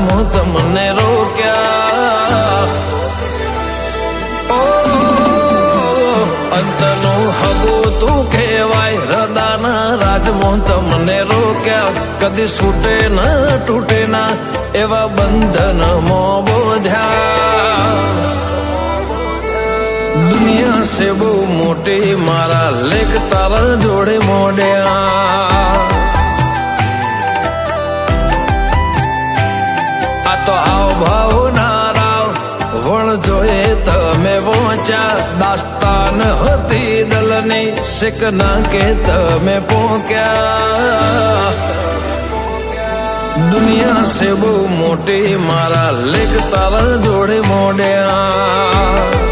હું તમને રોક્યા અંતનું હગું તું કહેવાય હૃદયના રાજમાં તમને રોક્યા કદી છૂટે ન તૂટે ના એવા બંધનમાં બોધ્યા દુનિયા છે બહુ મોટી મારા લેખ તારા જોડે મોડ્યા આ તો આવ ભાવ ના રાવ વણ જોએ તમે પહોંચ્યા દાસ્તાન હતી દલની શીખ ના કે તમે પોક્યા દુનિયા છે બહુ મોટી મારા લેખ તારા જોડે મોડ્યા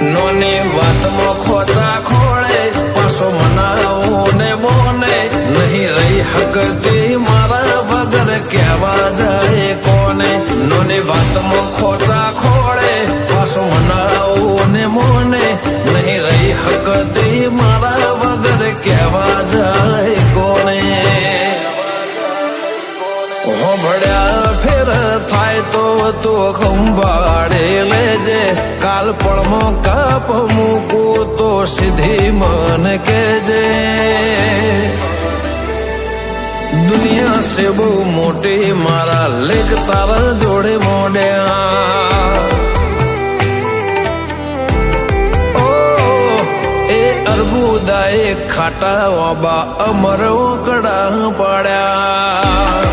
નોની વાતમાં ખોચા ખોળે પાછો મનાવો ને બોને નહીં રહી હકતી મારા વગર કહેવા જાય કોને નોની વાતમાં ખોચા ખોળે પાછો મનાવો ને મોને નહીં રહી હકતી મારા વગર કહેવા જાય કોને હોભળ્યા ફેર થાય તો તું ખંભાળે લેજે કાલ પળમાં કાપ મૂકું તો સીધી મન કેજે દુનિયા છે બહુ મોટી મારા લેખ તારા જોડે મોડ્યા એ અર્બુદાએ ખાટા વાબા અમર ઓકડા પાડ્યા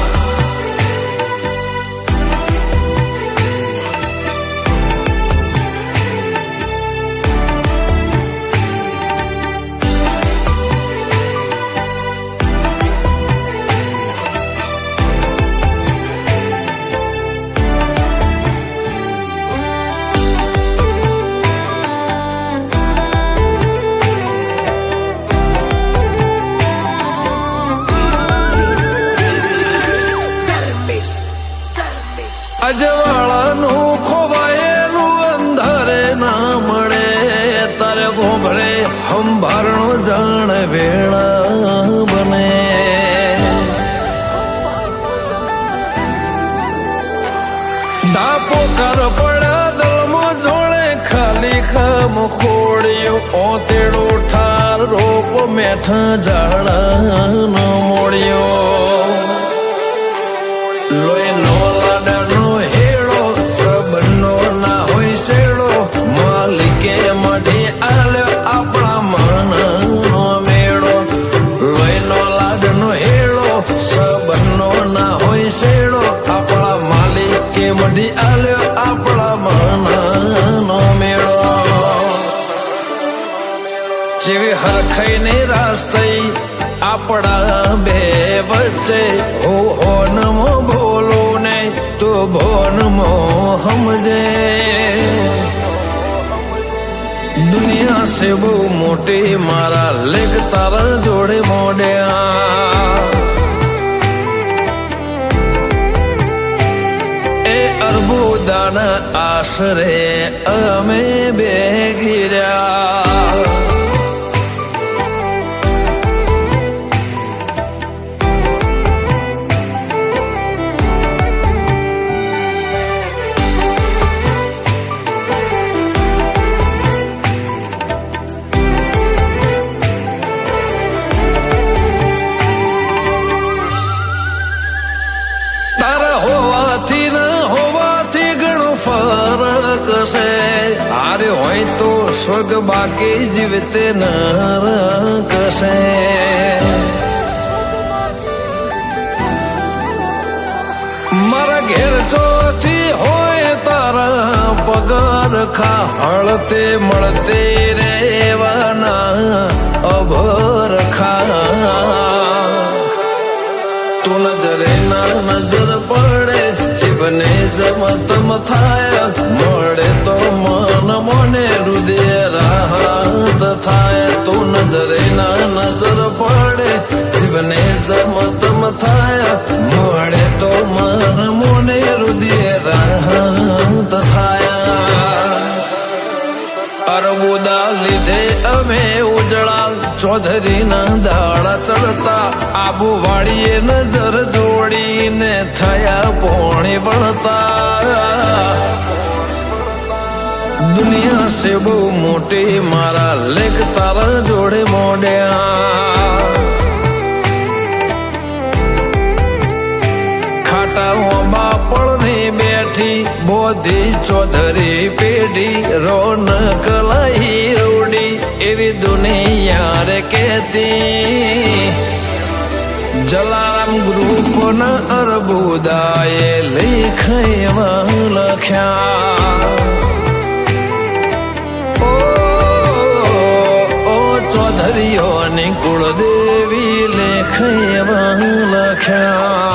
અજવાળાનું ખોવાયેલું અંધારે ના મળે તારે ગોભરે હંભારણો જાણ વેળા બને ધાપો કર પડ્યા દલમાં જોડે ખાલી ખમ ખોડ્યો ઓતેડો ઠાર રોપ મેઠા ઝાડા ન મોડ્યો લોહી નો લાડનો હેડો સબનો ના હોય શેડો માલિકે મઢી આલ્યો આપણા મનનો મેળો લોહી નો લાડનો હેડો સબનો ના હોય શેડો આપણા માલિકે મઢી આલ્યો આપણા મનનો મેળો જેવી હરખાઈને રાસ થઈ આપણા બે વચ્ચે હો નમો બોલો ને તો ભોનમો સમજે દુનિયા છે બહુ મોટી મારા લેખ તારા જોડે મોડ્યા એ અર્બુદાના આશરે અમે બે ઘીર્યા હારે હોય તો સ્વર્ગ બાકી જીવતે નરક છે મારા ઘેર ચોથી હોય તારા પગાર ખા હળતે મળતે રેવાના અભર ખા તું નજરે ના નજર પડે જીવને જમતમ થાય મળે તો મન મને હૃદય રાહત થાય તું નજરે ના નજર પડે જીવને જમતમ થાય મળે તો મન મને હૃદય રાહત થાય અરબુદા લીધે અમે ઉજળા ચૌધરી ના દાડા ચડતા આબુ વાળીએ નજર જોડીને થયા પોણી વળતા દુનિયા છે બહુ મોટી મારા લેખ તારા જોડે મોડ્યા ખાટા બાપળની બેઠી બોધી ચૌધરી પેઢી રોનક લઈ રોડી એવી દુનિયા રે કહેતી જલારામ ગ્રુપ ના અરબુદાએ લેખમાં લખ્યા ચૌધરીઓની કુળદેવી લેખમાં લખ્યા